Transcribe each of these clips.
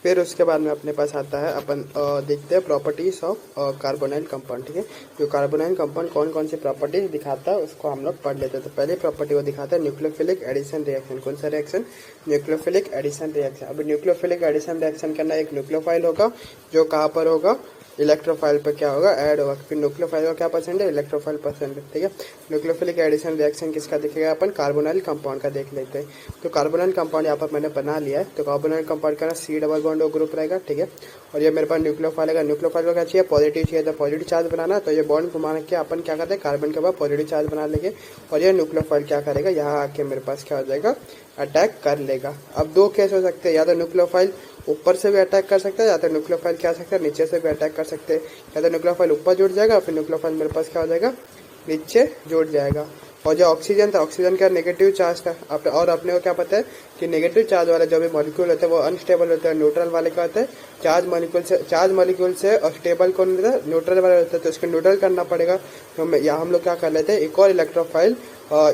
फिर उसके बाद में अपने पास आता है अपन देखते हैं प्रॉपर्टीज ऑफ कार्बोनाइल कंपाउंड। ठीक है, जो कार्बोनाइल कंपाउंड कौन कौन सी प्रॉपर्टीज दिखाता है उसको हम लोग पढ़ लेते हैं। तो पहले प्रॉपर्टी वो दिखाता है न्यूक्लियोफिलिक एडिशन रिएक्शन। कौन सा रिएक्शन? Nucleophilic addition reaction. अभी न्यूक्लियोफिलिक एडिशन रिएक्शन करना, एक न्यूक्लियोफाइल होगा जो कहाँ पर होगा, इलेक्ट्रोफाइल पर क्या होगा, ऐड होगा। फिर न्यूक्लियोफाइल का क्या परसेंट है, इलेक्ट्रोफाइल परसेंट है। ठीक है, न्यूक्लियोफिलिक एडिशन रिएक्शन किसका दिखेगा, अपन कार्बोनाइल कंपाउंड का देख लेते हैं। तो कार्बोनाइल कंपाउंड यहाँ पर मैंने बना लिया है। तो कार्बोनाइल कंपाउंड का ना C डबल बॉन्ड ग्रुप रहेगा। ठीक है, और ये मेरे पास न्यूक्लियोफाइल है। न्यूक्लियोफाइल को क्या चाहिए, पॉजिटिव चाहिए। तो पॉजिटिव चार्ज बनाना, तो ये बॉन्ड घुमा के अपन क्या करते हैं, कार्बन के बाद पॉजिटिव चार्ज बना लेंगे। और ये न्यूक्लियोफाइल क्या करेगा, यहाँ आके मेरे पास क्या हो जाएगा, अटैक कर लेगा। अब दो केस हो सकते हैं, या तो न्यूक्लियोफाइल ऊपर से भी अटैक कर सकता है, या तो न्यूक्लियोफाइल क्या सकता है, नीचे से भी अटैक कर सकते हैं। या तो न्यूक्लियोफाइल ऊपर जुड़ जाएगा, फिर न्यूक्लियोफाइल मेरे पास क्या हो जाएगा, नीचे जुड़ जाएगा। और जो ऑक्सीजन था, ऑक्सीजन का नेगेटिव चार्ज था। और अपने को क्या पता है कि नेगेटिव चार्ज वाले जो भी मॉलिक्यूल होते हैं वो अनस्टेबल होते हैं। न्यूट्रल वाले क्या होते हैं, चार्ज मॉलिक्यूल से स्टेबल कौन होता है, न्यूट्रल वाले होते हैं। तो इसको न्यूट्रल करना पड़ेगा। तो यहाँ हम लोग क्या कर लेते हैं, एक और इलेक्ट्रोफाइल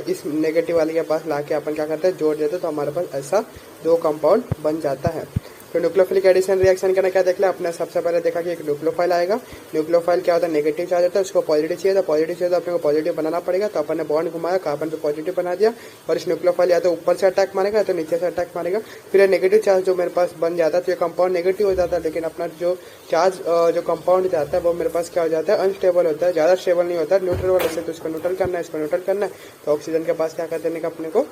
इस नेगेटिव वाले के पास लाके अपन क्या करते हैं, जोड़ देते हैं। तो हमारे पास ऐसा दो कंपाउंड बन जाता है। तो न्यूक्लियोफिलिक एडिशन रिएक्शन करना क्या देख लिया आपने, सबसे पहले देखा कि एक न्यूक्लियोफाइल आएगा। न्यूक्लियोफाइल क्या होता है, नेगेटिव चार्ज होता है, उसको पॉजिटिव चाहिए। तो पॉजिटिव चाहिए तो अपने को पॉजिटिव बनाना पड़ेगा। तो अपन ने बॉन्ड घुमाया, कार्बन पे पॉजिटिव बना दिया। और इस न्यूक्लियोफाइल या तो ऊपर से अटैक मारेगा या तो नीचे से अटैक मारेगा। फिर ये नेगेटिव चार्ज जो मेरे पास बन जाता है, तो ये कंपाउंड नेगेटिव हो जाता है। लेकिन अपना जो चार्ज जो कंपाउंड जाता है वो मेरे पास क्या हो जाता है, अनस्टेबल होता है, ज्यादा स्टेबल नहीं होता है, न्यूट्रल वाले से। तो इसको न्यूट्रल करना है, इसको न्यूट्रल करना है। तो ऑक्सीजन के पास क्या कर देने का, अपने को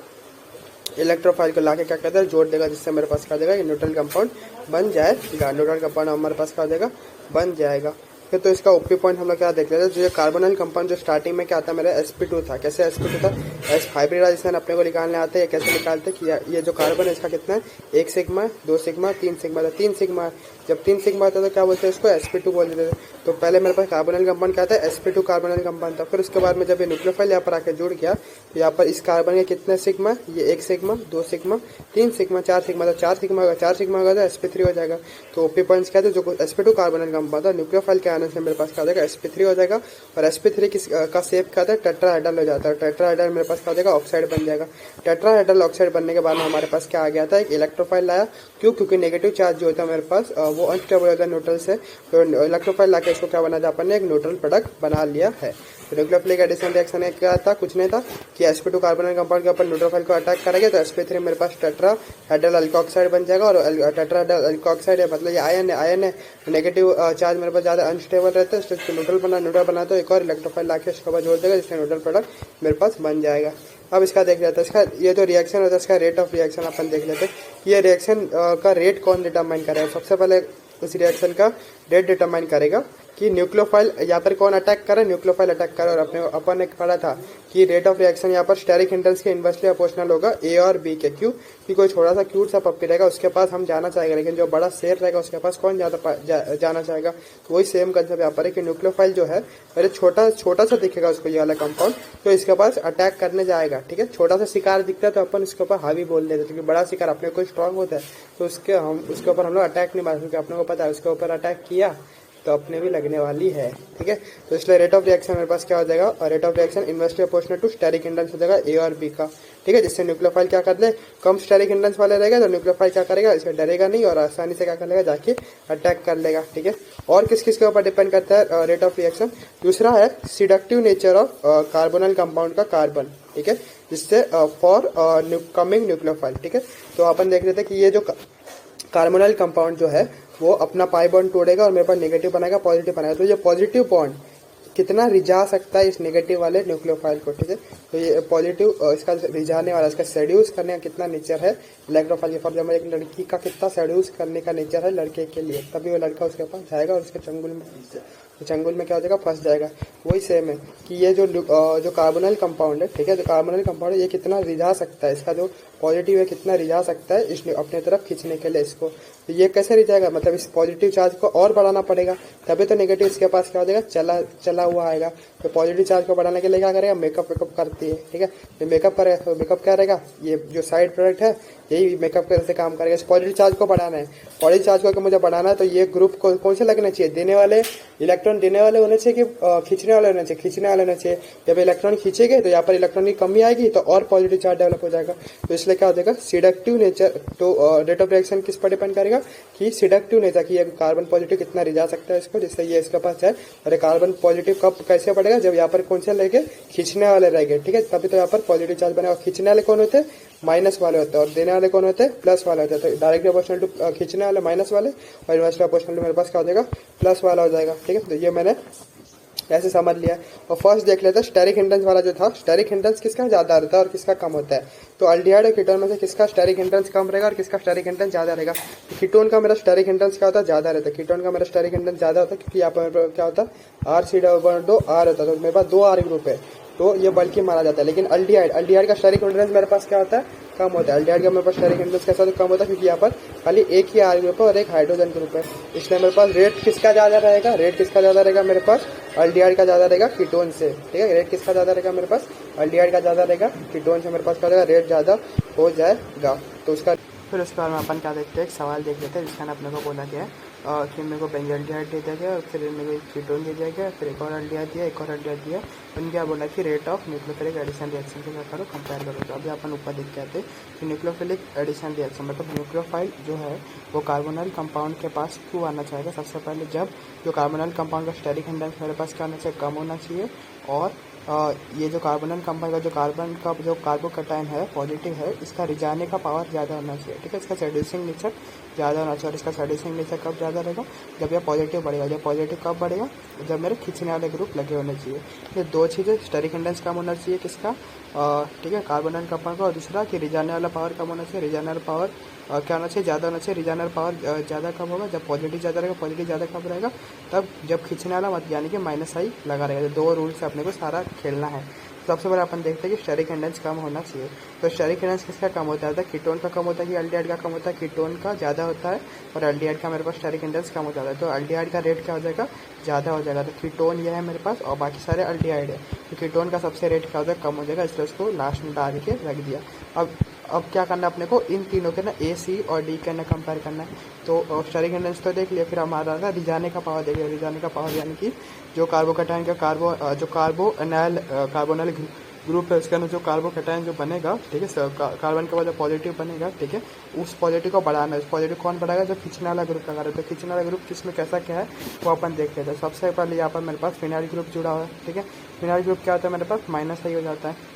इलेक्ट्रोफाइल को लाके क्या कहता है, जोड़ देगा, जिससे मेरे पास क्या देगा, ये न्यूट्रल कंपाउंड बन जाएगा। न्यूट्रल कंपाउंड हमारे पास क्या देगा, बन जाएगा। फिर तो इसका ओपी पॉइंट हम लोग क्या देख लेते हैं। जो ये कार्बोनाइल कंपाउंड जो स्टार्टिंग में क्या आता है, मेरा sp2 था। कैसे sp2 था, एस हाइब्रिडाइजेशन अपने को निकालने आते हैं। कैसे निकालते हैं कि ये जो कार्बन है इसका कितना है, 1 सिग्मा, 2 सिग्मा, 3 सिग्मा था। 3 सिग्मा, जब 3 सिग्मा था तो क्या बोलते हैं, इसको sp2 बोल देते थे। तो पहले मेरे पास कार्बोनाइल कंपाउंड क्या था, sp2 कार्बोनाइल कंपाउंड था। फिर उसके बाद में जब ये न्यूक्लियोफाइल यहाँ पर आके जुड़ गया, तो यहाँ पर इस कार्बन के कितने सिग्मा, ये 1 सिग्मा, 2 सिग्मा, 3 सिग्मा, 4 सिग्मा। तो 4 सिग्मा होगा, 4 सिग्मा होगा तो sp3 हो जाएगा। तो ओपी पॉइंट्स क्या थे, जो sp2 कार्बोनाइल कंपाउंड था, न्यूक्लियोफाइल के आने से मेरे पास क्या हो जाएगा, sp3 हो जाएगा। और sp3 का शेप क्या था, टेट्राहेड्रल हो जाता है। टेट्राहेड्रल मेरे पास क्या हो जाएगा, ऑक्साइड बन जाएगा। टेट्राहेड्रल ऑक्साइड बनने के बाद हमारे पास क्या आ गया था, एक इलेक्ट्रोफाइल लाया। क्यों, क्योंकि नेगेटिव चार्ज जो होता है मेरे पास वो अनस्टेबल होता है न्यूट्रल से। तो इलेक्ट्रोफाइल लाके इसको क्या बना था, अपन ने एक न्यूट्रल प्रोडक्ट बना लिया है। तो न्यूक्लियोफिलिक एडिशन रिएक्शन में क्या था, कुछ नहीं था कि sp2 कार्बोनाइल कंपाउंड के ऊपर न्यूट्रोफाइल को अटैक करेंगे तो sp3 मेरे पास टेट्राहेड्रल अल्कोक्साइड बन जाएगा। और टेट्राहेड्रल अल्कोक्साइड है, मतलब ये आयन है। नेगेटिव चार्ज मेरे पास ज्यादा अनस्टेबल रहता है, इसको न्यूट्रल बना तो एक और इलेक्ट्रोफाइल लाके इसके बाद जोड़ देगा, जिससे न्यूट्रल प्रोडक्ट मेरे पास बन जाएगा। अब इसका देख लेते हैं, इसका ये जो रिएक्शन होता है इसका रेट ऑफ रिएक्शन अपन देख लेते हैं। ये रिएक्शन का रेट कौन डिटरमाइन करेगा, सबसे पहले उस रिएक्शन का रेट डिटरमाइन करेगा कि न्यूक्लियोफाइल यहाँ पर कौन अटैक करे, न्यूक्लियोफाइल अटैक करे। और अपन ने पढ़ा था कि रेट ऑफ रिएक्शन यहाँ पर स्टेरिक हिंड्रेंस के इन्वर्सली प्रोपोर्शनल होगा ए और बी के। क्यों कि कोई छोटा सा क्यूट सा पप्पी रहेगा उसके पास हम जाना चाहेगा, लेकिन जो बड़ा शेर रहेगा उसके पास कौन जाना चाहेगा। तो वही सेम कंसेप्ट यहाँ पर है कि न्यूक्लियोफाइल जो है पहले छोटा सा दिखेगा उसको, ये वाला कंपाउंड, तो इसके पास अटैक करने जाएगा। ठीक है, छोटा सा शिकार दिखता है तो अपन उसके ऊपर हावी बोल देते हैं, क्योंकि बड़ा शिकार अपने को स्ट्रांग होता है तो उसके ऊपर हम लोग अटैक नहीं मार सकते। अपने को पता है उसके ऊपर अटैक किया तो अपने भी लगने वाली है। ठीक है, तो इसलिए रेट ऑफ रिएक्शन मेरे पास क्या हो जाएगा, और rate of reaction inversely proportional to steric hindrance हो जाएगा ए और बी का। ठीक है, जिससे न्यूक्लियोफाइल क्या कर ले, कम स्टेरिक हिंड्रेंस वाले रहेगा तो न्यूक्लियोफाइल क्या करेगा, इसे डरेगा नहीं और आसानी से क्या कर लेगा, जाके अटैक कर लेगा। ठीक है, और किस किस के ऊपर डिपेंड करता है रेट ऑफ रिएक्शन। दूसरा है seductive nature of carbonyl compound का कार्बन। ठीक है, जिससे फॉर कमिंग न्यूक्लियोफाइल। ठीक है, तो अपन देख लेते हैं कि ये जो कार्बोनाइल कंपाउंड जो है वो अपना पाई बॉन्ड तोड़ेगा और मेरे पास नेगेटिव बनाएगा, पॉजिटिव बनाएगा। तो ये पॉजिटिव बॉन्ड कितना रिझा सकता है इस नेगेटिव वाले न्यूक्लियोफाइल को। ठीक है, तो ये पॉजिटिव इसका रिझाने वाला, इसका सेड्यूस करने का कितना नेचर है इलेक्ट्रोफाइल के। फॉर एग्जाम्पल एक लड़की का कितना सेड्यूस करने का नेचर है लड़के के लिए, तभी वो लड़का उसके पास जाएगा और उसके चंगुल में क्या हो जाएगा, फंस जाएगा। वही सेम है कि ये जो कार्बोनाइल कंपाउंड है, ठीक है, जो कार्बोनाइल कंपाउंड है ये कितना रिझा सकता है, इसका जो पॉजिटिव है कितना रिझा सकता है इसने अपने तरफ खींचने के लिए इसको। तो ये कैसे रिझाएगा, मतलब इस पॉजिटिव चार्ज को और बढ़ाना पड़ेगा, तभी तो नेगेटिव इसके पास क्या हो जाएगा, चला हुआ आएगा। तो पॉजिटिव चार्ज को बढ़ाने के लिए क्या करेगा, मेकअप करती है। ठीक है, तो मेकअप करेगा, तो मेकअप क्या रहेगा, ये जो साइड प्रोडक्ट है यही मेकअप करने से काम करेगा। इस पॉजिटिव चार्ज को बढ़ाना है, पॉजिटिव चार्ज को मुझे बढ़ाना है तो ये ग्रुप को कौन से लगना चाहिए, देने वाले इलेक्ट्रॉन इलेक्ट्रॉन देने वाले होने चाहिए कि खींचने वाले होने चाहिए? खींचने वाले होने चाहिए। जब इलेक्ट्रॉन खींचेंगे तो यहाँ पर इलेक्ट्रॉन की कमी आएगी तो और पॉजिटिव चार्ज डेवलप हो जाएगा। तो इसलिए क्या हो जाएगा, सिडक्टिव नेचर। तो रेट ऑफ रिएक्शन किस पर डिपेंड करेगा कि सिडक्टिव नेचर, कि ये कार्बन पॉजिटिव कितना रिझा सकता है इसको, जिससे ये इसके पास जाए। और कार्बन पॉजिटिव कब कैसे पड़ेगा, जब यहाँ पर कौन से रहेंगे, खींचने वाले रहेंगे, ठीक है, तभी तो यहाँ पर पॉजिटिव चार्ज बनेगा। खींचने वाले कौन होते हैं, माइनस वाले होते हैं, और देने वाले कौन होते हैं, प्लस वाले होते हैं। तो डायरेक्ट प्रोपोर्शनल टू खींचने वाले माइनस वाले, और इनवर्स प्रोपोर्शनल टू मेरे पास क्या हो जाएगा, प्लस वाला हो जाएगा, ठीक है। तो ये मैंने ऐसे समझ लिया। और फर्स्ट देख लेते हैं स्टेरिक हिंड्रेंस वाला जो था, स्टेरिक हिंड्रेंस किसका ज्यादा रहता है और किसका कम होता है। तो अल्डिहाइड और कीटोन में से किसका स्टेरिक हिंड्रेंस कम रहेगा और किसका स्टेरिक हिंड्रेंस ज्यादा रहेगा। तो कीटोन का मेरा स्टेरिक हिंड्रेंस क्या होता है, ज्यादा रहता है। कीटोन का मेरा स्टेरिक हिंड्रेंस ज्यादा होता है, क्योंकि यहाँ पर क्या होता है, RC≡2 R होता है। तो मेरे पास 2 R ग्रुप है, तो ये बल्कि मारा जाता है। लेकिन अल्डिहाइड का स्टेरिक हिंड्रेंस मेरे पास क्या होता है, कम होता है। अल्डिहाइड का मेरे पास स्टेरिक हिंड्रेंस कैसा, तो कम होता है, क्योंकि यहाँ पर खाली एक ही R ग्रुप है और एक हाइड्रोजन ग्रुप है। इसलिए मेरे पास रेट किसका ज्यादा रहेगा, रेट किसका ज्यादा रहेगा मेरे पास, अल्डिहाइड का ज्यादा रहेगा कीटोन से, ठीक है। रेट किसका ज्यादा रहेगा मेरे पास, अल्डिहाइड का ज्यादा रहेगा कीटोन से, मेरे पास क्या रहेगा, रेट ज्यादा हो जाएगा। तो उसका फिर उसके बाद में अपन क्या देखते हैं, एक सवाल देख लेते हैं जिसका अपने को बोला गया है कि मेरे को बेंजल्डिहाइड दे दिया गया, फिर मेरे को कीटोन दे दिया गया, फिर एक और अल्डिहाइड दिया, एक और अल्डिहाइड दिया। उन्होंने क्या बोला कि rate of nucleophilic addition reaction के क्या करो, कंपेयर करो। तो अभी अपन ऊपर देख के आते हैं कि न्यूक्लियोफिलिक एडिशन रिएक्शन मतलब न्यूक्लियोफाइल जो है वो कार्बोनाइल कंपाउंड के पास क्यों आना चाहेगा। सबसे पहले जब जो कार्बोनाइल कंपाउंड का स्टेरिक हिंड्रेंस मेरे पास क्या आना चाहिए, कम होना चाहिए। और ये जो कार्बोनाइल कंपाउंड का जो कार्बन का जो कार्बोकैटायन है पॉजिटिव है, इसका रिजाने का पावर ज़्यादा होना चाहिए, ठीक है। इसका सेड्यूसिंग नेचर ज़्यादा होना चाहिए। और इसका सेड्यूसिंग नेचर कब ज़्यादा रहेगा, जब यह पॉजिटिव बढ़ेगा। जब पॉजिटिव कब बढ़ेगा, जब मेरे खींचने वाले ग्रुप लगे होने चाहिए। ये दो चीज़ें, स्टेरिक हिंड्रेंस कम होना चाहिए किसका, ठीक है, कार्बोनाइल कंपाउंड का। और दूसरा कि रिजाने वाला पावर कम होना चाहिए। रिजाने वाला पावर क्या होना चाहिए, ज़्यादा होना चाहिए। रिजानर पावर ज़्यादा कब होगा, जब पॉजिटिव ज़्यादा रहेगा। पॉजिटिव ज़्यादा कब रहेगा, तब जब खींचने वाला मत यानी कि माइनस आई लगा रहेगा। दो रूल से अपने को सारा खेलना है। सबसे पहले अपन देखते हैं कि स्टेरिक हिंड्रेंस कम होना चाहिए। तो स्टेरिक हिंड्रेंस किसका कम होता है, कीटोन का कम होता है कि अल्डिहाइड का कम होता है। कीटोन का ज़्यादा होता है और अल्डिहाइड का मेरे पास स्टेरिक हिंड्रेंस कम हो जाता है। तो अल्डिहाइड का रेट क्या हो जाएगा, ज़्यादा हो जाएगा। तो कीटोन ये है मेरे पास और बाकी सारे अल्डिहाइड है। तो कीटोन का सबसे रेट क्या हो जाएगा, कम हो जाएगा, इसलिए उसको लास्ट में डाल के रख दिया। अब क्या करना है अपने को, इन तीनों के ना A, C और D के ना कंपेयर करना है। तो स्टेरिक हिंड्रेंस तो देख लिया, फिर हमारा ना रिजाने का पावर देख लिया। रिजाने का पावर यानी कि जो कार्बोकैटायन का कार्बोनाइल ग्रुप है उसके अंदर जो कार्बोकैटायन जो बनेगा, ठीक है, कार्बन के बाद जो पॉजिटिव बनेगा, ठीक है, उस पॉजिटिव को बढ़ाना है। उस पॉजिटिव कौन बढ़ाएगा, जो खींचने वाला ग्रुप का कार्य। तो खींचने वाला ग्रुप किसमें कैसा क्या है वो अपन देख लेते हैं। सबसे पहले यहाँ पर मेरे पास फिनाइल ग्रुप जुड़ा हुआ है, ठीक है। फिनाइल ग्रुप क्या होता है मेरे पास, माइनस आई हो जाता है।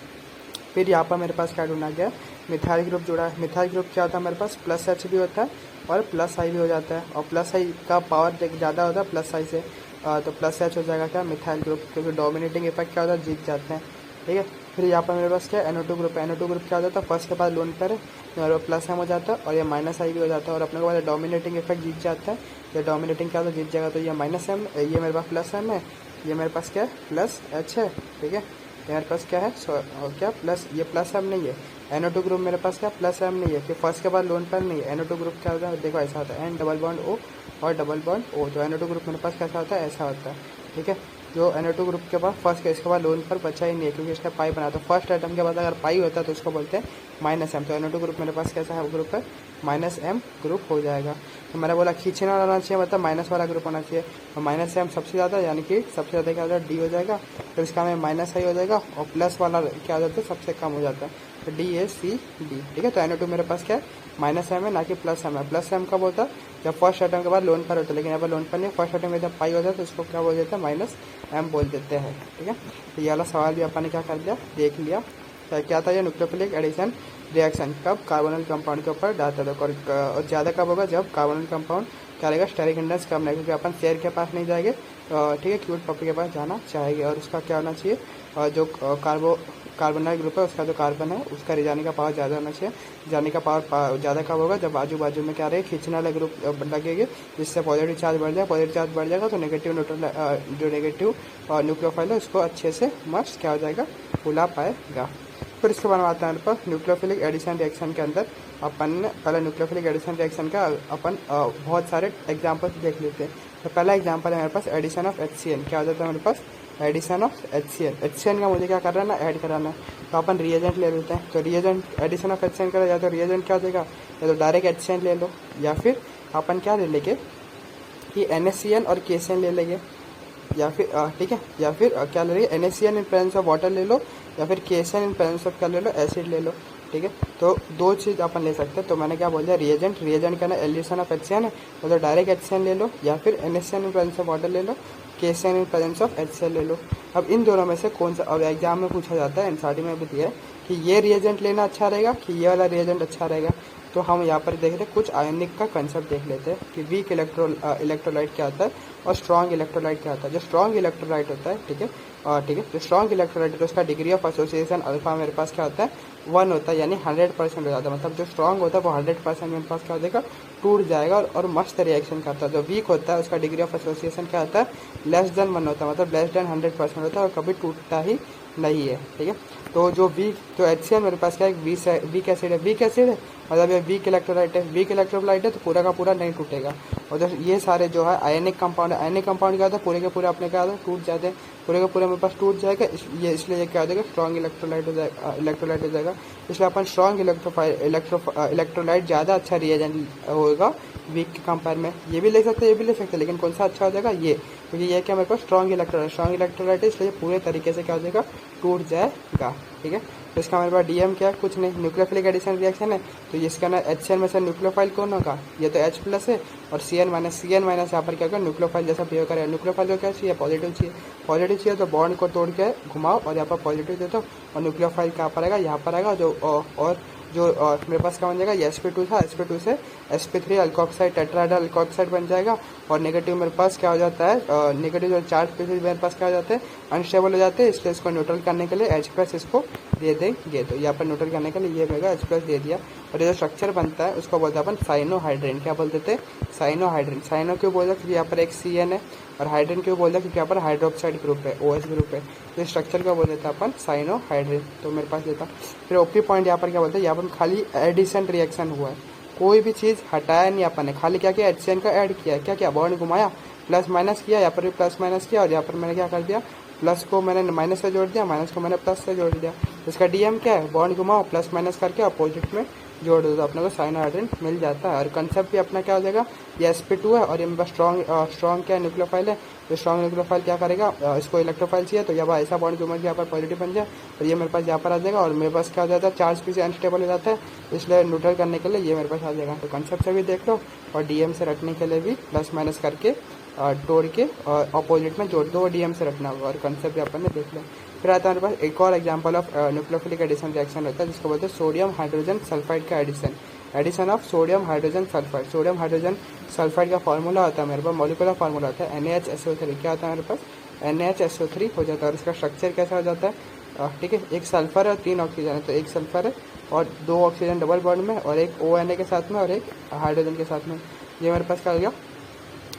फिर यहाँ पर मेरे पास क्या ढूंढा गया, मिथाइल ग्रुप जुड़ा है। मिथाइल ग्रुप क्या होता है मेरे पास, प्लस H भी होता है और प्लस आई भी हो जाता है। और प्लस आई का पावर ज़्यादा होता है प्लस आई से, तो प्लस H हो जाएगा क्या, मिथाइल ग्रुप, क्योंकि डोमिनेटिंग इफेक्ट क्या होता है, जीत जाते हैं, ठीक है। फिर यहाँ पर मेरे पास क्या है, NO2 ग्रुप है। NO2 ग्रुप क्या होता है, फर्स्ट के पास लोन पर है, मेरे पास प्लस M हो जाता है और ये माइनस आई भी हो जाता है। और अपने को पास डोमिनेटिंग इफेक्ट जीत जाता है। ये डोमिनेटिंग क्या होता है, जीत जाएगा। तो ये माइनस M, ये मेरे पास प्लस M है, ये मेरे पास क्या है, प्लस H है, ठीक है। मेरे पास क्या है, और क्या प्लस, ये प्लस M नहीं है। NO2 ग्रुप मेरे पास क्या प्लस M नहीं है, कि फर्स्ट के बाद लोन पर नहीं है। NO2 ग्रुप क्या होता है, देखो ऐसा होता है, N डबल बॉन्ड O और डबल बॉन्ड O। तो NO2 ग्रुप मेरे पास कैसा होता है, ऐसा होता है, ठीक है। जो NO2 ग्रुप के बाद फर्स्ट के इसके बाद लोन पर बचा ही नहीं है, क्योंकि इसका पाई बना। तो फर्स्ट आइटम के बाद अगर पाई होता है तो उसको बोलते हैं माइनस M। तो NO2 ग्रुप मेरे पास कैसा है ग्रुप है, माइनस M ग्रुप हो जाएगा। तो मैंने बोला खींचने वाला होना चाहिए, मतलब माइनस वाला ग्रुप होना चाहिए। और माइनस M सबसे ज़्यादा, यानी कि सबसे ज़्यादा क्या हो जाएगा, D हो जाएगा। फिर इसका में माइनस आई हो जाएगा और प्लस वाला क्या हो जाता है, सबसे कम हो जाता है। तो DACD, ठीक है। तो NO2 मेरे पास क्या है, माइनस M है, ना कि प्लस M है। प्लस M कब होता है, जब फर्स्ट आइटम के बाद लोन पर होता है, लेकिन यहाँ पर लोन पर नहीं, फर्स्ट आइटम में जब पाई होता है तो उसको क्या बोल देते हैं, माइनस M बोल देते हैं, ठीक है। तो ये वाला सवाल भी अपन ने क्या कर लिया, देख लिया। क्या था ये, न्यूक्लियोफिलिक एडिशन रिएक्शन कब कार्बोनाइल कंपाउंड के ऊपर डालता था। और ज़्यादा कब होगा, जब कार्बोनाइल कंपाउंड क्या रहेगा, स्टेरिक हिंड्रेंस कम रहेगा, क्योंकि अपन शेयर के पास नहीं जाएंगे, ठीक है, क्यूट पप्पी के पास जाना चाहेंगे। और उसका क्या होना चाहिए, जो कार्बोनाइल ग्रुप है उसका जो कार्बन है उसका रिजाने का पावर ज़्यादा होना चाहिए। रिजाने का पावर ज़्यादा कब होगा, जब आजू बाजू में क्या रहे, खींचने वाले ग्रुप लगेंगे, जिससे पॉजिटिव चार्ज बढ़ जाए। पॉजिटिव चार्ज बढ़ जाएगा तो नेगेटिव न्यूट्रल, जो नेगेटिव न्यूक्लियोफाइल है उसको अच्छे से मस्त क्या हो जाएगा, बुला पाएगा। फिर इसके बाद आता है मेरे पास न्यूक्लियोफिलिक एडिशन रिएक्शन के अंदर अपन पहले न्यूक्लियोफिलिक एडिशन रिएक्शन का अपन बहुत सारे एग्जाम्पल्स देख लेते हैं। तो पहला एग्जाम्पल है मेरे पास एडिशन ऑफ HCl। क्या हो जाता है मेरे पास, एडिशन ऑफ HCl। HCl का मुझे क्या करना है ना, ऐड कराना है। तो अपन रिएजेंट ले लेते हैं। तो रिएजेंट एडिशन ऑफ HCl करा, या तो रिएजेंट क्या हो जाएगा, या तो डायरेक्ट HCl ले लो, या फिर अपन क्या ले लेंगे कि NaCl और KCl ले लेंगे, या फिर ठीक है, या फिर क्या ले रही है NaCN in presence of water ले लो, या फिर KCN इन प्रेजेंस ऑफ क्या ले लो, एसिड ले लो। ठीक है, तो दो चीज़ अपन ले सकते हैं। तो मैंने क्या बोल दिया, रिएजेंट का ना एल्यूशन ऑफ HCN है, मतलब डायरेक्ट HCN ले लो, या फिर NaCN in presence of water ले लो, KCN in presence of HCl ले लो। अब इन दोनों में से कौन सा, अब एग्जाम में पूछा जाता है, एनसीईआरटी में भी दिया है कि ये रिएजेंट लेना अच्छा रहेगा कि ये वाला रिएजेंट अच्छा रहेगा। तो हम यहाँ पर देख रहे हैं कुछ आयनिक का कंसेप्ट देख लेते हैं कि वीक इलेक्ट्रोलाइट क्या होता है और स्ट्रॉन्ग इलेक्ट्रोलाइट क्या होता है। जो स्ट्रॉन्ग इलेक्ट्रोलाइट होता है, ठीक है, जो स्ट्रॉन्ग इलेक्ट्रोलाइट है तो उसका डिग्री ऑफ एसोसिएशन अल्फा मेरे पास क्या होता है, 1 होता है, यानी 100% हो जाता है। मतलब जो स्ट्रॉन्ग होता है वो 100% मेरे पास क्या हो जाएगा, टूट जाएगा और मस्त रिएक्शन करता है। जो वीक होता है उसका डिग्री ऑफ एसोसिएशन क्या होता है, लेस देन 1 होता है, मतलब लेस देन 100% होता है और कभी टूटता ही नहीं है। ठीक है, तो जो वीक, तो HCl मेरे पास क्या है, वीक एसिड है, वीक एसिड है मतलब ये वीक इलेक्ट्रोलाइट है, वीक इलेक्ट्रोलाइट है तो पूरा का पूरा नहीं टूटेगा। और जो ये सारे जो है आयनिक कंपाउंड है, आयनिक कंपाउंड क्या होता है, पूरे के पूरे अपने क्या होता है, टूट जाते हैं, पूरे के पूरे मेरे पास टूट जाएगा। इसलिए ये क्या हो जाएगा, स्ट्रॉन्ग इलेक्ट्रोलाइट हो जाएगा। इसलिए अपन स्ट्रॉन्ग इलेक्ट्रोलाइट ज़्यादा अच्छा रिएजेंट होगा वीक के कंपेयर में। ये भी ले सकते हैं, ये भी ले सकते हैं, लेकिन कौन सा अच्छा हो जाएगा, ये, क्योंकि ये क्या मेरे पास स्ट्रॉन्ग इलेक्ट्रोलाइट है, इसलिए पूरे तरीके से क्या हो जाएगा, टूट जाएगा। ठीक है, तो इसका हमारे पास DM क्या है, कुछ नहीं, न्यूक्लियोफिलिक एडिशन रिएक्शन है। तो इसका ना HCl में से न्यूक्लियोफाइल कौन होगा, ये तो H+ है, और CN माइनस यहाँ पर क्या होगा, न्यूक्लियोफाइल जैसा बिहेव करेगा। न्यूक्लियोफाइल को क्या चाहिए, पॉजिटिव चाहिए, तो बॉन्ड को तोड़ के घुमाओ और यहाँ पर पॉजिटिव दे दो, और न्यूक्लियोफाइल कहाँ पर आएगा, यहाँ पर आएगा। जो मेरे पास क्या बन जाएगा, ये sp2 था, sp2 से sp3 अल्कोक्साइड टेट्राहाइड्रल अल्कोक्साइड बन जाएगा। और नेगेटिव मेरे पास क्या हो जाता है, नेगेटिव जो चार्ज स्पीसीज मेरे पास क्या हो जाते हैं, अनस्टेबल हो जाते हैं, इसलिए इसको न्यूट्रल करने के लिए H+ इसको दे देंगे। तो यहाँ पर न्यूट्रल करने के लिए ये रहेगा, H+ दे दिया। और ये जो स्ट्रक्चर बनता है उसको बोलते हैं अपन साइनोहाइड्रिन। क्या बोलते थे, साइनोहाइड्रिन। साइनो क्यों बोलते हैं, क्योंकि यहाँ पर एक CN है, और हाइड्रिन क्यों बोलते हैं, क्योंकि यहाँ पर हाइड्रोक्साइड ग्रुप है, OH ग्रुप है। तो इस स्ट्रक्चर को बोल देता है अपन साइनोहाइड्रिन। तो मेरे पास देता। फिर OP पॉइंट यहाँ पर क्या बोलते हैं, यहाँ पर खाली एडिशन रिएक्शन हुआ है, कोई भी चीज़ हटाया नहीं अपन ने, खाली क्या किया, HCN का ऐड किया, क्या किया, बॉन्ड घुमाया, प्लस माइनस किया, यहाँ पर भी प्लस माइनस किया, और यहाँ पर मैंने क्या कर दिया, प्लस को मैंने माइनस से जोड़ दिया, माइनस को मैंने प्लस से जोड़ दिया। इसका DM क्या है, बॉन्ड घुमाओ, प्लस माइनस करके अपोजिट में जोड़ दो तो अपने को साइनोहाइड्रिन मिल जाता है। और कंसेप्ट भी अपना क्या हो जाएगा, ये sp2 है और ये मेरे पास स्ट्रॉन्ग क्या है, न्यूक्लियोफाइल है। तो स्ट्रॉन्ग न्यूक्लियोफाइल क्या करेगा, इसको इलेक्ट्रोफाइल चाहिए, तो यहाँ ऐसा बॉन्ड घुमा के यहाँ पर पॉजिटिव बन जाए, और ये मेरे पास यहाँ पर आ जाएगा। और मेरे पास क्या हो जाता है, चार्ज पीछे अनस्टेबल हो जाता है, इसलिए न्यूट्रल करने के लिए ये मेरे पास आ जाएगा। तो कंसेप्ट से भी देख लो, और DM से रखने के लिए भी प्लस माइनस करके तोड़ के और अपोजिट में जोड़ दो, DM से रखना होगा। और कंसेप्ट भी अपन ने देख लिया। फिर आता है हमारे पास एक और example of nucleophilic addition reaction होता है, जिसको बोलते हैं सोडियम हाइड्रोजन सल्फाइड का addition of sodium hydrogen sulphide. Sodium hydrogen sulphide का फॉर्मूला होता है मेरे पास, मॉलिक्यूलर फार्मूला होता है NaHSO3। क्या होता है मेरे पास, NaHSO3 हो जाता है। और इसका स्ट्रक्चर कैसा हो जाता है, ठीक है, एक सल्फर है और 3 ऑक्सीजन है, तो एक सल्फर है और 2 ऑक्सीजन डबल बॉन्ड में, और एक ONA के साथ में और एक हाइड्रोजन के साथ में। ये मेरे पास क्या हो गया,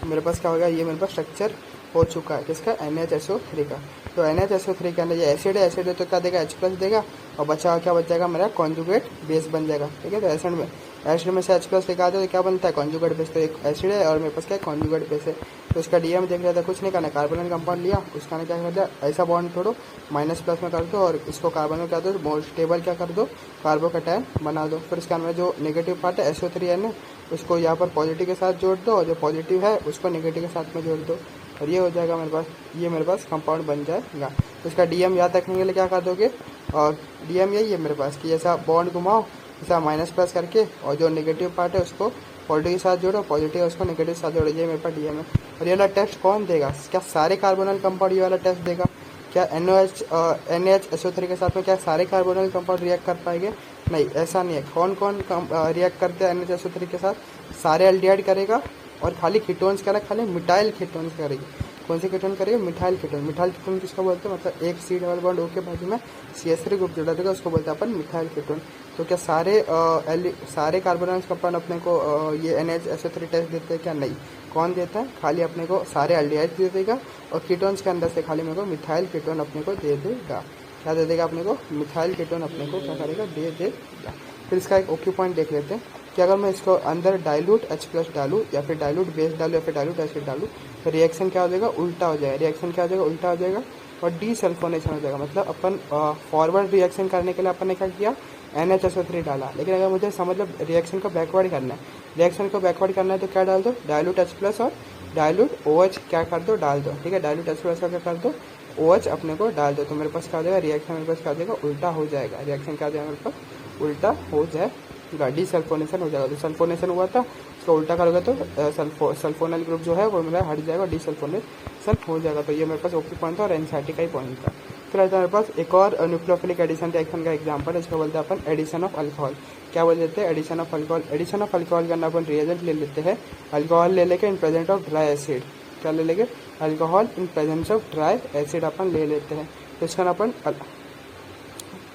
मेरे पास क्या होगा, ये मेरे पास स्ट्रक्चर हो चुका है किसका, NaHSO3 का। तो NaHSO3 के अंदर ये एसिड है तो क्या देगा, H+ देगा, और बचा क्या बच जाएगा मेरा, कॉन्जुगेट बेस बन जाएगा। ठीक है, तो एसिड में से H+ निकाल दो तो क्या बनता है, कॉन्जुगेट बेस। तो एक एसिड है और मेरे पास क्या है, कॉन्जुगेट बेस है। तो इसका DM देख रहा था, कुछ नहीं करना, कार्बोनिल कंपाउंड लिया, उसका क्या कर दिया, ऐसा बॉन्ड तोड़ो, माइनस प्लस में कर दो, और इसको कार्बन में क्या दो, मोल स्टेबल क्या कर दो, कार्बोकैटायन बना दो। फिर इसके अंदर जो नेगेटिव पार्ट है SO3N है, उसको यहाँ पर पॉजिटिव के साथ जोड़ दो, और जो पॉजिटिव है उसको नेगेटिव के साथ में जोड़ दो, और ये हो जाएगा मेरे पास, ये मेरे पास कंपाउंड बन जाएगा। तो इसका DM याद रखने के लिए क्या कर दोगे, और DM यही है मेरे पास कि ऐसा बॉन्ड घुमाओ, ऐसा माइनस प्लस करके, और जो नेगेटिव पार्ट है उसको पॉजिटिव के साथ जोड़ो, पॉजिटिव उसको नेगेटिव के साथ जोड़ो, ये मेरे पास DM है। और ये वाला टेस्ट कौन देगा, क्या सारे कार्बोनिल कंपाउंड ये वाला टेस्ट देगा, क्या NaHSO3 के साथ में क्या सारे कार्बोनिल कंपाउंड रिएक्ट कर पाएंगे, नहीं, ऐसा नहीं है। कौन कौन रिएक्ट करते हैं NaHSO3 के साथ, सारे एल्डिहाइड करेगा, और खाली कीटोन्स करेगा, खाली मिथाइल कीटोन्स करेगी। कौन से कीटोन करेगा, मिथाइल कीटोन। मिथाइल कीटोन किसको बोलते हैं, मतलब एक C डबल बॉन्ड O के बाजू में CH3 ग्रुप जुड़ा रहेगा, उसको बोलते हैं अपन मिथाइल कीटोन। तो क्या सारे कार्बोनिल कंपाउंड अपने को ये NaHSO3 टेस्ट देते हैं क्या, नहीं। कौन देता है, खाली अपने को सारे एल्डिहाइड दे देगा, और कीटोन्स के अंदर से खाली मेरे को मिथाइल कीटोन अपने को दे देगा। क्या दे देगा अपने को, मिथाइल कीटोन अपने को क्या करेगा, दे देगा। फिर इसका एक OQ पॉइंट देख लेते हैं कि अगर मैं इसको अंदर डाइल्यूट H+ डालूँ, या फिर डाइल्यूट बेस डालूँ, या फिर डाइल्यूट एसिड डालूँ, तो रिएक्शन क्या हो जाएगा, उल्टा हो जाएगा। रिएक्शन क्या हो जाएगा, उल्टा हो जाएगा, और डीसल्फोनेशन हो जाएगा। मतलब अपन फॉरवर्ड रिएक्शन करने के लिए अपन ने क्या किया, NaHSO3 डाला, लेकिन अगर मुझे मतलब रिएक्शन को बैकवर्ड करना है, तो क्या डाल दो, डाइल्यूट H+ और डायलूट OH क्या कर दो, डाल दो, ठीक है। डायलूट H2S का क्या कर दो, OH अपने को डाल दो, तो मेरे पास क्या हो जाएगा, रिएक्शन मेरे पास क्या हो जाएगा, उल्टा हो जाएगा। रिएक्शन क्या हो जाएगा मेरे पास, उल्टा हो जाएगा, डीसल्फोनेशन हो जाएगा। तो सल्फोनेशन हुआ था, उसको उल्टा करोगे तो सल्फोनल ग्रुप जो है वो मेरा हट जाएगा, डीसल्फोनेशन हो जाएगा। तो ये मेरे पास ओपी पॉइंट था और एनसीईआरटी का ही पॉइंट था। फिर आता है मेरे पास एक और न्यूक्लियोफिलिक एडिशन रिएक्शन का एग्जांपल है, इसको बोलते हैं अपन एडिशन ऑफ अल्कोहल। क्या बोल देते हैं, addition of alcohol. Addition of alcohol करना अपन रिएजेंट ले लेते हैं, अल्कोहल ले लेके in present of dry acid, क्या ले लेंगे, alcohol in presence of dry acid अपन ले लेते हैं। तो इसका अपन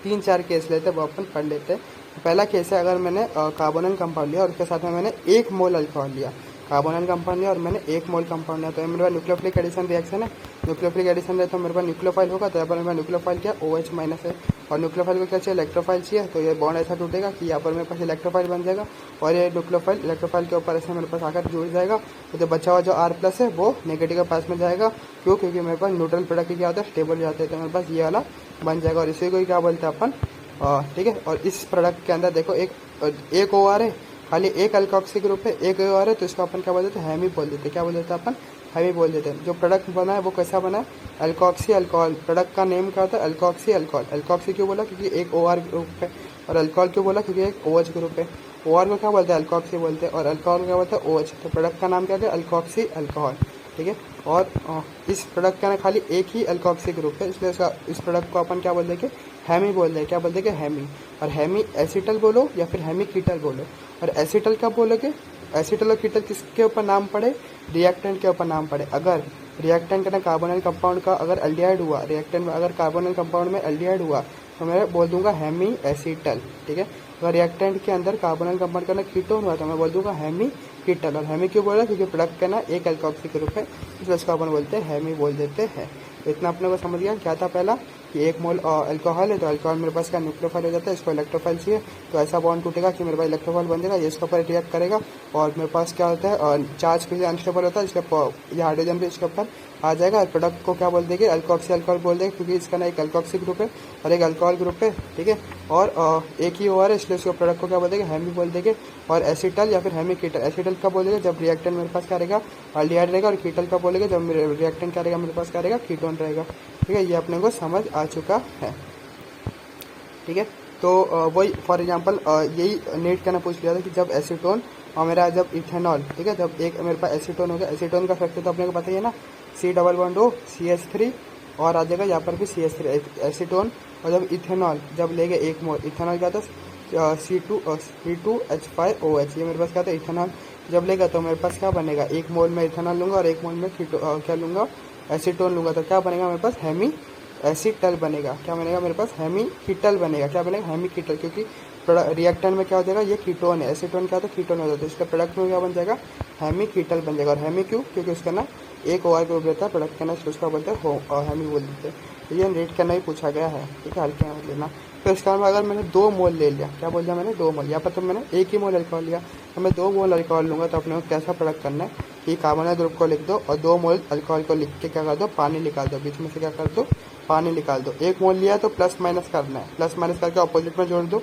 3-4 केस लेते हैं, वो अपन पढ़ लेते हैं। पहला केस है, अगर मैंने कार्बोनिल कंपाउंड लिया और उसके साथ में मैंने 1 मोल अल्कोहल लिया, कार्बोनिल कंपाउंड लिया और मैंने 1 मोल कंपाउंड लिया, तो मेरे पास न्यूक्लियोफिलिक एडिशन रिएक्शन है। न्यूक्लियोफिलिक एडिशन है तो मेरे पास न्यूक्लियोफाइल होगा, तो यहाँ पर मेरे न्यूक्लियोफाइल क्या, OH माइनस है, और न्यूक्लियोफाइल को क्या चाहिए, इलेक्ट्रोफाइल चाहिए। तो ये बॉन्ड ऐसा टूटेगा कि यहाँ पर मेरे पास इलेक्ट्रोफाइल बन जाएगा, और ये न्यूक्लियोफाइल इलेक्ट्रोफाइल के ऊपर ऐसे मेरे पास आकर जुड़ जाएगा। तो जो बचा हुआ जो R+ है वो नेगेटिव के पास में जाएगा, क्यों, क्योंकि मेरे पास न्यूट्रल प्रोडक्ट क्या होता है, स्टेबल जाते हैं। तो मेरे पास ये वाला बन जाएगा, और इसी को क्या बोलते हैं अपन, ठीक है। और इस प्रोडक्ट के अंदर देखो एक OR है, खाली एक अल्कोक्सी ग्रुप है, एक OR है, तो इसको अपन क्या बोल देते हैं, हेमी बोल देते हैं। क्या बोल देते हैं अपन, हेमी बोल देते हैं। जो प्रोडक्ट बना है वो कैसा बना है, अल्कोक्सी अल्कोहल। प्रोडक्ट का नेम क्या होता है, अल्कोक्सी अल्कोहल। अल्कोक्सी क्यों बोला, क्योंकि एक OR ग्रुप है, और अल्कोहल क्यों बोला, क्योंकि एक OH ग्रुप है। OR को क्या बोलते हैं, अल्कोक्सी बोलते हैं, और अल्कोहल को क्या बोलते हैं, OH। तो प्रोडक्ट का नाम क्या है, अल्कोक्सी अल्कोहल, ठीक है। और इस प्रोडक्ट का ना खाली एक ही अल्कोक्सी ग्रुप है, इसलिए इस प्रोडक्ट को अपन क्या बोल देंगे, हेमी बोल देंगे। क्या बोल देंगे, हेमी। और हेमी एसिटल बोलो या फिर हेमी कीटल बोलो। और एसिटल कब बोलोगे, एसिटल और कीटल किसके ऊपर नाम पड़े, रिएक्टेंट के ऊपर नाम पड़े। अगर रिएक्टेंट का कार्बोनिल कंपाउंड का अगर एल्डिहाइड हुआ, रिएक्टेंट में अगर कार्बोनिल कंपाउंड में एल्डिहाइड हुआ, तो मैं बोल दूंगा हेमी एसिटल, ठीक है। अगर रिएक्टेंट के अंदर कार्बोनिल कंपाउंड का ना कीटोन हुआ, तो मैं बोल दूंगा हेमी कीटल। और हेमी क्यों बोला, क्योंकि प्रोडक्ट का ना एक अल्कोक्सी ग्रुप है, इसलिए इसको अपन बोलते हैं हेमी बोल देते हैं। इतना अपने को समझ गया। क्या था पहला कि 1 मोल अल्कोहल है, तो अल्कोहल मेरे पास क्या न्यूक्लियोफाइल हो जाता है, इसको इलेक्ट्रोफाइल चाहिए, तो ऐसा बॉन्ड टूटेगा कि मेरे पास इलेक्ट्रोफाइल बन जाएगा, ये इसके ऊपर रिएक्ट करेगा, और मेरे पास क्या होता है, चार्ज किसी अनस्टेबल होता है, इसके हाइड्रोजन भी इसके ऊपर आ जाएगा। और प्रोडक्ट को क्या बोल देंगे, अल्कोक्सी अल्कोहल बोल देंगे, क्योंकि इसका ना एक अल्कोक्सी ग्रुप है और एक अल्कोहल ग्रुप है, ठीक है। और एक ही OR है, इसलिए उसको प्रोडक्ट को क्या बोल देंगे, हेमी बोल देंगे। और एसिटल या फिर हेमी कीटल, एसिटल का बोलेंगे जब रिएक्टेंट मेरे पास क्या रहेगा, एल्डिहाइड रहेगा, और कीटल का बोलेंगे जब रिएक्टेंट क्या रहेगा, मेरे पास क्या रहेगा, कीटोन रहेगा, ठीक है। ये अपने को समझ आ चुका है, ठीक है। तो वही फॉर एग्जांपल यही नीट का ना पूछ लिया था कि जब एसीटोन और मेरा जब इथेनॉल, ठीक है, जब एक मेरे पास एसीटोन हो गया, एसीटोन का फैक्टर तो अपने को पता ही है ना, C+O CH3, और आ जाएगा यहाँ पर भी CH3 एसीटोन। और जब इथेनॉल जब लेंगे 1 मोल, इथेनॉल क्या था, C2H5OH, ये मेरे पास क्या था, इथेनॉल जब लेगा तो मेरे पास क्या बनेगा, 1 मोल में इथेनॉल लूंगा और 1 मोल में क्या लूंगा, एसीटोन लूंगा, तो क्या बनेगा मेरे पास, हेमी एसिटल बनेगा। क्या बनेगा मेरे पास, हेमी कीटल बनेगा। क्या बनेगा, हेमी कीटल, क्योंकि रिएक्टेंट में क्या हो जाएगा, ये कीटोन है, एसीटोन क्या होता है, कीटोन होता है, तो इसका प्रोडक्ट में क्या बन जाएगा, हेमी कीटल बन जाएगा। और हेमी क्यों, क्योंकि उसका ना एक OR ग्रुप रहता है, प्रोडक्ट का ना उसका बोलते हैं हेमी बोल देते हैं। तो ये रेट करना ही पूछा गया है, ठीक है, हल्के में लेना। तो इसका अगर मैंने 2 मोल ले लिया, क्या बोल दिया मैंने, 2 मोल, यहाँ पर तो मैंने 1 ही मोल अल्कोहल लिया, तो मैं 2 मोल अल्कोहल लूंगा, तो अपने को कैसा प्रोडक्ट करना है कि कार्बोनिल ग्रुप को लिख दो और 2 मोल अल्कोहल को लिख के क्या कर दो, पानी निकाल दो, बीच में से क्या कर दो, पानी निकाल दो। 1 मोल लिया तो प्लस माइनस करना है, प्लस माइनस करके ऑपोजिट में जोड़ दो।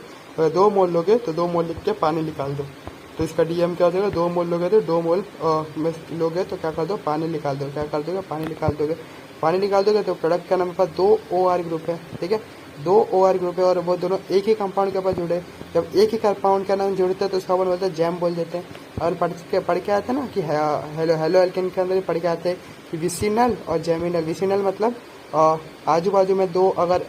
2 मोल लोगे तो 2 मोल लिख के पानी निकाल दो, तो इसका DM क्या हो जाएगा, 2 मोल लोगे तो 2 मोल में लोगे तो क्या कर दो, पानी निकाल दो। क्या कर दोगे, पानी निकाल दोगे। पानी निकाल दोगे तो प्रोडक्ट का नाम पास 2 OR ग्रुप है, ठीक है, 2 OR ग्रुप है, और वो दोनों एक ही कंपाउंड के ऊपर जुड़े। जब एक ही कंपाउंड का नाम जुड़ते हैं तो उसका अपन बोलते हैं जैम बोल देते हैं। और पढ़ के आते हैं ना कि हेलो एल्केन के अंदर भी पढ़ के आते हैं कि विसिनल और जेमिनल। विसिनल मतलब आजू बाजू में 2 अगर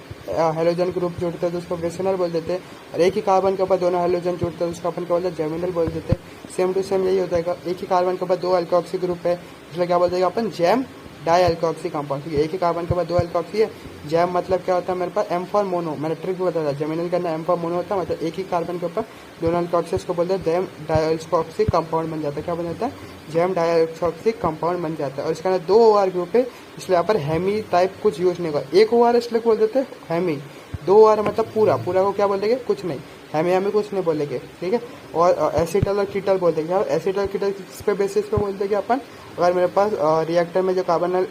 हेलोजन ग्रुप जुड़ते हैं तो उसको विसिनल बोल देते हैं, और एक ही कार्बन के ऊपर दोनों हेलोजन जुड़ते हैं तो उसको अपन क्या बोलते हैं, जेमिनल बोल देते हैं। सेम टू सेम यही हो जाएगा, एक ही कार्बन के ऊपर 2 अल्कोक्सी ग्रुप है, इसलिए क्या बोल देगा अपन, जैम डाई अल्कोक्सी कंपाउंड, क्योंकि एक ही कार्बन के बाद 2 अल्कोक्सी है। जैम मतलब क्या होता है मेरे पास, M फॉर मोनो, मैंने ट्रिक भी बताया था, जेमिनल का अंदर M फॉर मोनो होता है, मतलब एक ही कार्बन के ऊपर दोनों अल्कोक्सीज को बोलते हैं जैम डाइअल्कोक्सी कंपाउंड बन जाता है। क्या बन जाता है, जैम डाइअल्कोक्सी कंपाउंड बन जाता है। और इसके अंदर 2 OR ग्रुप है, इसलिए यहाँ पर हेमी टाइप कुछ यूज नहीं होगा। 1 OR इसलिए बोल देते हैं हेमी, 2 OR मतलब पूरा को क्या बोल देंगे, कुछ नहीं, हेमी कुछ नहीं बोलेंगे, ठीक है। और एसिटल और कीटल बोल देंगे। एसिटल और कीटल किस पे बेसिस पे बोल देंगे अपन, अगर मेरे पास रिएक्टर में जो कार्बन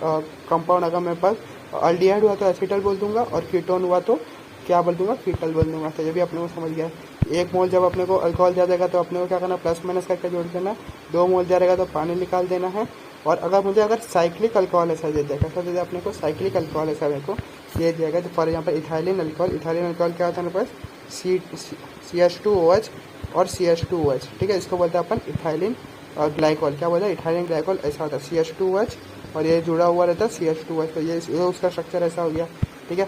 कंपाउंड अगर मेरे पास एल्डिहाइड हुआ तो एसिटल बोल दूंगा, और कीटोन हुआ तो क्या बोल दूंगा, कीटल बोल दूंगा। तो ये भी अपने को समझ गया। 1 मोल जब अपने को अल्कोहल दिया जाएगा तो अपने को क्या करना, प्लस माइनस करके जोड़ देना। 2 मोल दिया रहेगा तो पानी निकाल देना है, और अगर साइक्लिक अल्कोहल ऐसा दे दिया, कैसा दे दिया अपने को, साइक्लिक अल्कोहल ऐसा मेरे को ये दिया गया, तो फॉर एग्जाम्पल इथाइलिन अल्कोहल क्या होता है मेरे पास, CH2OH और CH2OH, ठीक है, इसको बोलते हैं अपन इथाइलिन ग्लाइकोल, क्या बोलते हैं, इथाइलिन ग्लाइकोल ऐसा होता है, CH2OH और ये जुड़ा हुआ रहता है CH2OH, तो ये उसका स्ट्रक्चर ऐसा हो गया, ठीक है।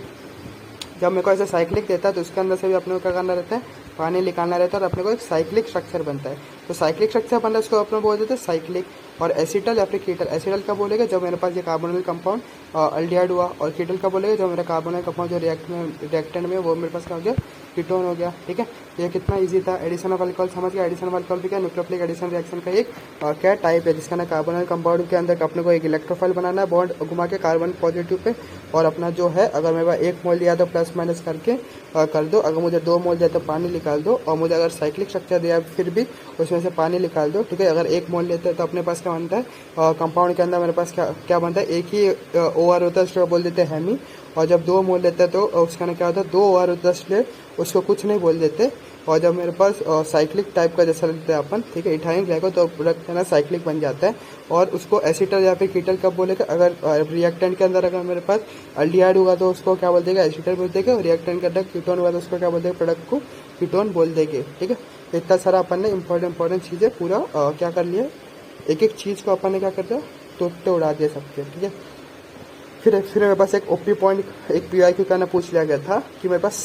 जब मेरे को ऐसे साइक्लिक देता है तो उसके अंदर से भी अपने को क्या करना रहता है, पानी निकालना रहता है और अपने को एक साइक्लिक स्ट्रक्चर बनता है। तो साइक्लिक स्ट्रक्चर बनता है उसको अपने बोल देते हैं साइक्लिक। और एसिटल या फिर कीटल, एसिटल का बोलेगा जब मेरे पास ये कार्बोनिल कंपाउंड अल्डिहाइड हुआ, और कीटल का बोलेगा जब मेरा कार्बोनिल कंपाउंड जो रिएक्टेंट में वो मेरे पास क्या हो गया, कीटोन हो गया, ठीक है। ये कितना इजी था, एडिशन ऑफ अल्कोहल समझ गया। एडिशन ऑफ अल्कोहल भी क्या, न्यूक्लियोफिलिक एडिशन रिएक्शन का एक क्या टाइप है, जिसका ना कार्बोनिल कंपाउंड के अंदर अपने को एक इलेक्ट्रोफाइल बनाना है, बॉन्ड घुमा के कार्बन पॉजिटिव पे, और अपना जो है अगर मेरे पास 1 मोल दिया तो प्लस माइनस करके कर दो, अगर मुझे 2 मोल दिया तो पानी निकाल दो, और मुझे अगर साइक्लिक स्ट्रक्चर दिया फिर भी उसमें से पानी निकाल दो, ठीक है। अगर 1 मोल लेते हैं तो अपने पास क्या बनता है, कंपाउंड के अंदर मेरे पास क्या बनता है, एक ही ओआर होता है, उसको बोल देते हैं हेमी। और जब 2 मोल लेते हैं तो उसका ना क्या होता है, 2 ओआर होता है, इसलिए उसको कुछ नहीं बोल देते। और जब मेरे पास साइक्लिक टाइप का जैसा लेते हैं अपन, ठीक है, इथाइलिन ग्लाइकोल, तो प्रोडक्ट है ना साइक्लिक बन जाता है। और उसको एसिटल या फिर कीटल कब बोलेगा, अगर रिएक्टेंट के अंदर अगर मेरे पास अल्डिहाइड होगा तो उसको क्या बोल देगा, एसिटल बोल देगा, और रिएक्टेंट के अंदर कीटोन हुआ तो उसको क्या बोल देगा, प्रोडक्ट को कीटोन बोल देंगे, ठीक है। इतना सारा अपन ने इंपॉर्टेंट चीज़ें पूरा क्या कर लिया, एक एक चीज़ को अपन ने क्या कर दिया, तोड़ते उड़ा दिया सबके, ठीक है। फिर मेरे पास एक ओपी पॉइंट, एक PYQ का ना पूछ लिया गया था कि मेरे पास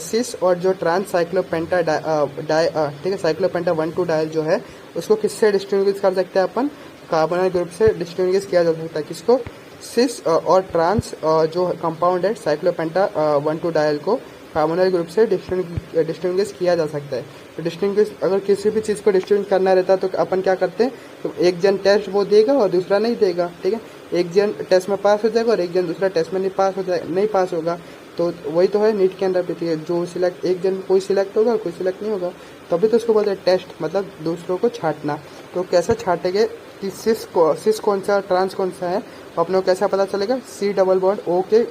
सिस और जो ट्रांस साइक्लोपेंटा ठीक है, साइक्लोपेंटा 1,2 डायल जो है उसको किससे डिस्टिंग्विश कर सकते हैं अपन, कार्बोनिल ग्रुप से डिस्टिंग्विश किया जा सकता है। किसको, सिस और ट्रांस जो कंपाउंड है साइक्लोपेंटा 1,2 डायल को कार्बोनिल ग्रुप से डिस्टिंग्विश किया जा सकता है। तो डिस्टिंग्विश अगर किसी भी चीज़ को डिस्टिंग्विश करना रहता है तो अपन क्या करते हैं, तो एक जन टेस्ट वो देगा और दूसरा नहीं देगा, ठीक है। एक जन टेस्ट में पास हो जाएगा और एक जन दूसरा टेस्ट में नहीं पास होगा। तो वही तो है नीट के अंदर भी, ठीक है, जो सिलेक्ट, एक जन कोई सिलेक्ट होगा कोई सिलेक्ट नहीं होगा, तभी तो उसको बोलते हैं टेस्ट, मतलब दूसरों को छांटना। तो कैसे छांटेंगे कि सिस कौन सा ट्रांस कौन सा है, अपने को कैसा पता चलेगा, C डबल बॉन्ड O के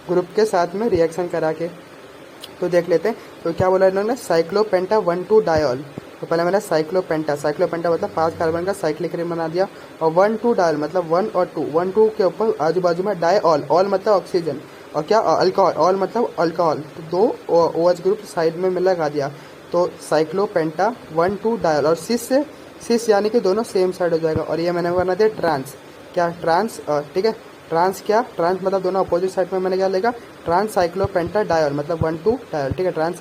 ग्रुप के साथ में रिएक्शन करा के। तो देख लेते हैं, तो क्या बोला इन्होंने, साइक्लोपेंटा 1,2 डायल। तो पहले मैंने साइक्लोपेंटा मतलब 5 कार्बन का साइक्लिक रिंग बना दिया, और 1,2 डायल मतलब 1 और 2, 1,2 के ऊपर आजू बाजू में डायऑल, ऑल मतलब ऑक्सीजन, और क्या अल्कोहल, ऑल मतलब अल्कोहल, तो 2 OH ग्रुप साइड में लगा दिया। तो साइक्लोपेंटा 1,2 डायल, और सिस यानी कि दोनों सेम साइड हो जाएगा। और ये मैंने बना दिया ट्रांस, क्या ट्रांस, ठीक है, ट्रांस क्या, ट्रांस मतलब दोनों अपोजिट साइड में मैंने क्या लेगा, ट्रांस साइक्लोपेंटा डायल मतलब 1,2 डायल, ठीक है। ट्रांस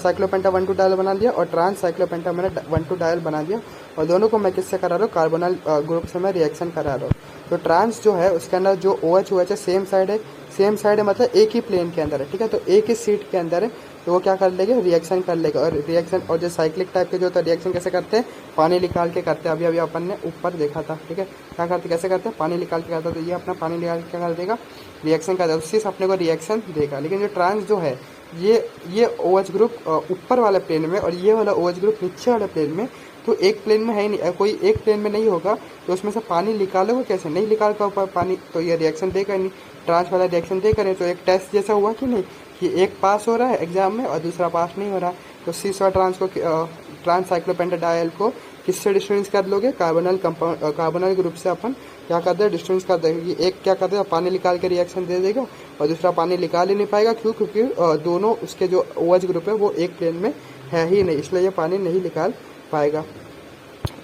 साइक्लोपेंटा 1,2 डायल बना दिया, और ट्रांस साइक्लोपेंटा मैंने 1,2 डायल बना दिया, और दोनों को मैं किससे करा रहा हूँ, कार्बोनिल ग्रुप से मैं रिएक्शन करा रहा हूँ। तो ट्रांस जो है उसके अंदर जो OH है सेम साइड है, मतलब एक ही प्लेन के अंदर है, ठीक है। तो एक ही सीट के अंदर है, तो वो क्या कर लेगा, रिएक्शन कर लेगा। और रिएक्शन, और जो साइक्लिक टाइप के जो होता है रिएक्शन कैसे करते हैं, पानी निकाल के करते हैं, अभी अपन ने ऊपर देखा था, ठीक है, क्या करते कैसे करते हैं, पानी निकाल के करता है। तो ये अपना पानी निकाल के क्या कर देगा, रिएक्शन करता है, सिर्फ अपने को रिएक्शन देगा। लेकिन जो ट्रांस जो है ये OH ग्रुप ऊपर वाले प्लेन में, और ये वाला OH ग्रुप नीचे वाले प्लेन में, तो एक प्लेन में है ही नहीं, कोई एक प्लेन में नहीं होगा, तो उसमें से पानी निकालोगे कैसे, नहीं निकाल पाओ पानी, तो ये रिएक्शन देगा नहीं, ट्रांस वाला रिएक्शन दे करें। तो एक टेस्ट जैसा हुआ कि नहीं, कि एक पास हो रहा है एग्जाम में और दूसरा पास नहीं हो रहा। तो सिस और ट्रांस साइक्लोपेंटा डायल को किससे डिस्टिंग्विश कर लोगे, कार्बोनिल ग्रुप से अपन क्या करते हैं, डिस्टिंग्विश कर देंगे। एक क्या करते हैं, पानी निकाल के रिएक्शन दे देगा, और दूसरा पानी निकाल ही नहीं पाएगा, क्यों, क्योंकि दोनों उसके जो OH ग्रुप है वो एक प्लेन में है ही नहीं, इसलिए ये पानी नहीं निकाल पाएगा।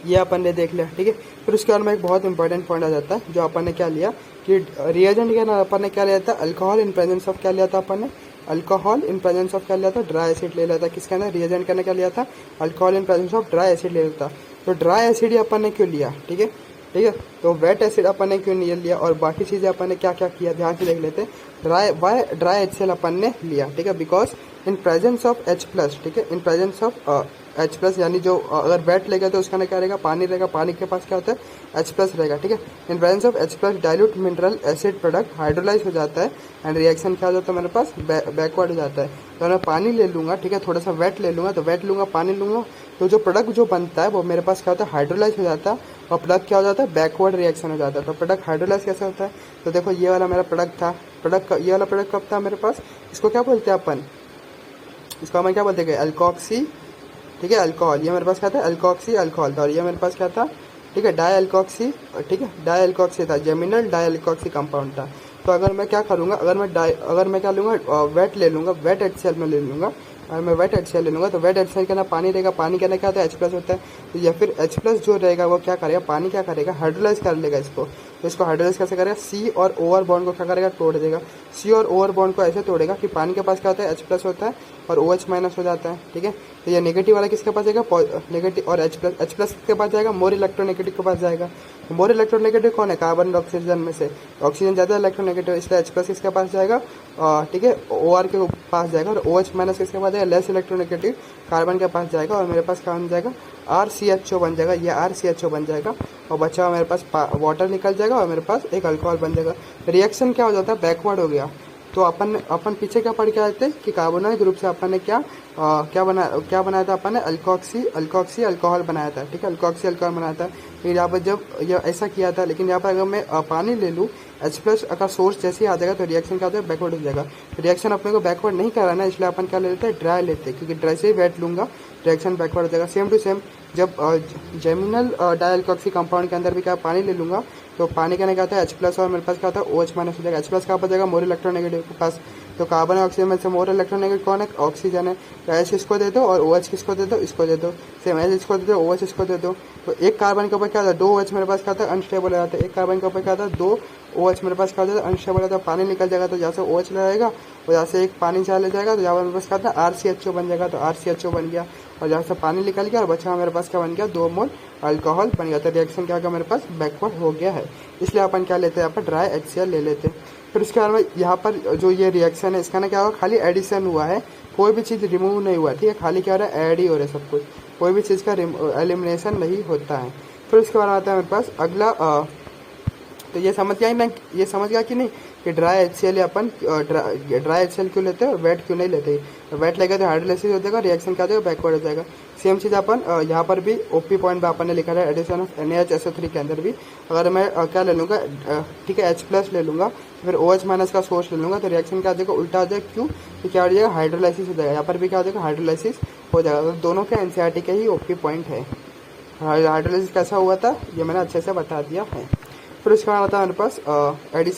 ये अपन ने देख लिया, ठीक है। फिर उसके बाद में एक बहुत इंपॉर्टेंट पॉइंट आ जाता है, जो अपन ने क्या लिया कि रिएजेंट के ना अपन ने क्या लिया था, अल्कोहल इन प्रेजेंस ऑफ क्या लिया था अपन ने, अल्कोहल इन प्रेजेंस ऑफ क्या लिया था, ड्राई एसिड ले लिया था। किसके अंदर, रिएजेंट के अंदर क्या लिया था, alcohol in presence of dry acid ले लिया था। तो ड्राई एसिड ही अपन ने क्यों लिया, ठीक है, ठीक है। तो वेट एसिड अपन ने क्यों नहीं लिया, और बाकी चीज़ें अपन ने क्या क्या किया, ध्यान से देख लेते हैं। ड्राई HCl अपन ने लिया, ठीक है, because in presence of H+, ठीक है, इन प्रेजेंस ऑफ H+, यानी जो अगर वेट लेगा तो उसका क्या रहेगा, पानी रहेगा, पानी के पास क्या होता है, H+ रहेगा, ठीक है। इन presence of H+ dilute mineral acid product hydrolyse हो जाता है, एंड रिएक्शन क्या हो जाता है मेरे पास, बैकवर्ड हो जाता है। तो मैं पानी ले लूँगा, ठीक है, थोड़ा सा वेट ले लूँगा, तो वेट लूँगा, पानी लूँगा, तो जो प्रोडक्ट जो बनता है वो मेरे पास क्या होता है, हाइड्रोलाइज हो जाता है, और प्रोडक्ट क्या हो जाता है, बैकवर्ड रिएक्शन हो जाता है। तो प्रोडक्ट हाइड्रोलाइज कैसे होता है, तो देखो ये वाला मेरा प्रोडक्ट था, ये वाला प्रोडक्ट कब था मेरे पास, इसको क्या बोलते हैं अपन, इसको हम क्या बोलते हैं, अल्कोक्सी, ठीक है, अल्कोहल। ये मेरे पास क्या था, अल्कोक्सी अल्कोहल था, और ये मेरे पास क्या था, ठीक है, डाई एल्कोक्सी, ठीक है, डाई एल्कोक्सी था, जेमिनल डाई एल्कोक्सी कंपाउंड था। तो अगर मैं क्या करूँगा, अगर मैं क्या लूँगा, वेट ले लूँगा, वेट HCl में ले लूँगा, और मैं वेट HCl ले लूँगा तो वेट HCl के अंदर पानी रहेगा, पानी के अंदर क्या होता है, H+ होता है। तो या फिर H+ जो रहेगा वो क्या करेगा, पानी क्या करेगा, हाइड्रोलाइज कर लेगा इसको। तो इसको हाइड्रोलाइज कैसे करेगा, C और OR बॉन्ड को क्या करेगा, तोड़ देगा। C और OR बॉन्ड को ऐसे तोड़ेगा कि पानी के पास क्या होता है, H+ होता है और OH- हो जाता है, ठीक है। तो ये नेगेटिव वाला किसके पास जाएगा, नेगेटिव, और H+ के पास जाएगा, मोर इलेक्ट्रोनेगेटिव के पास जाएगा। मोर इलेक्ट्रोनेगेटिव कौन है, कार्बन और ऑक्सीजन में से ऑक्सीजन ज़्यादा इलेक्ट्रोनेगेटिव, इसलिए H+ किसके पास जाएगा, ठीक है, OR के पास जाएगा, और OH- किसके पास जाएगा, लेस इलेक्ट्रोनेगेटिव कार्बन के पास जाएगा, और मेरे पास क्या बन जाएगा, RCHO बन जाएगा, ये RCHO बन जाएगा, और बचा हुआ मेरे पास वाटर निकल जाएगा, और मेरे पास एक अल्कोहल बन जाएगा। रिएक्शन क्या हो जाता है, बैकवर्ड हो गया। तो अपन पीछे क्या पढ़ के आए थे कि कार्बोनाइल ग्रुप से अपन ने क्या बनाया था, अपन ने अल्कोक्सी अल्कोहल बनाया था, ठीक है, अल्कोक्सी अल्कोहल बनाया था। फिर यहाँ पर जब ये ऐसा किया था, लेकिन यहाँ पर अगर मैं पानी ले लूँ, H+ का सोर्स जैसे ही आ जाएगा तो रिएक्शन क्या हो जाएगा, बैकवर्ड हो जाएगा। रिएक्शन अपने को बैकवर्ड नहीं कराना है, इसलिए अपन क्या ले लेते हैं, ड्राई लेते हैं, क्योंकि ड्राई से ही वेट लूंगा, रिएक्शन बैकवर्ड हो जाएगा। सेम टू सेम जब जेमिनल डाई एल्कोक्सी कंपाउंड के अंदर भी क्या पानी ले लूंगा, तो पानी के अंदर क्या होता है, H+ और मेरे पास क्या होता है, OH- हो जाएगा। H+ कहाँ पर जाएगा, मोर इलेक्ट्रोनेगेटिव के पास। तो कार्बन और ऑक्सीजन में से मोर इलेक्ट्रोनेगेटिव कौन है, ऑक्सीजन है। तो H इसको दे दो और OH किसको दे दो, इसको दे दो। सेम H इसको दे दो, OH इसको दे दो। तो एक कार्बन के ऊपर क्या होता है, 2 OH मेरे पास क्या होता है, अनस्टेबल हो जाता है। एक कार्बन के ऊपर क्या होता है, 2 OH मेरे पास क्या होता है, अनस्टेबल होता है, पानी निकल जाएगा। तो जहाँ से OH लगाएगा और जहाँ से एक पानी चले जाएगा, तो यहाँ पर मेरे पास क्या होता है, RCHO बन जाएगा। तो RCHO बन गया, और जहाँ से पानी निकल गया और बचा मेरे पास क्या बन गया, 2 मोल अल्कोहल बन गया। तो रिएक्शन क्या होगा, मेरे पास बैकवर्ड हो गया है। इसलिए अपन क्या लेते हैं, यहाँ पर ड्राई HCl ले लेते हैं। फिर उसके बाद में यहाँ पर जो ये रिएक्शन है, इसका ना क्या होगा, खाली एडिशन हुआ है, कोई भी चीज़ रिमूव नहीं हुआ, ठीक है, खाली क्या हो रहा है, ऐड ही हो रहा है सब कुछ, कोई भी चीज़ का एलिमिनेशन नहीं होता है। फिर उसके बाद आता है मेरे पास अगला, तो ये समझ गया ना, ये समझ गया कि नहीं कि ड्राई HCl अपन ड्राई HCl क्यों लेते हैं और वेट क्यों नहीं लेते। तो वेट लेगा तो हाइड्रोलाइसिस हो जाएगा, रिएक्शन क्या हो जाएगा, बैकवर्ड हो जाएगा। सेम चीज़ अपन यहाँ पर भी OP पॉइंट पे अपन ने लिखा है, एडिशन ऑफ NaHSO3 के अंदर भी अगर मैं क्या ले लूँगा, ठीक है, H+ ले लूँगा, फिर OH- का सोर्स ले लूँगा, तो रिएक्शन क्या हो जाएगा, उल्टा हो जाएगा। क्यों, तो क्या हो जाएगा, हाइड्रोलाइसिस हो जाएगा। यहाँ पर भी क्या हो जाएगा, हाइड्रोलाइसिस हो जाएगा। तो दोनों के NCERT के ही OP पॉइंट है। हाइड्रोलाइसिस कैसा हुआ था ये मैंने अच्छे से बता दिया है। फिर उसके बाद आता है मेरे पास एडिशन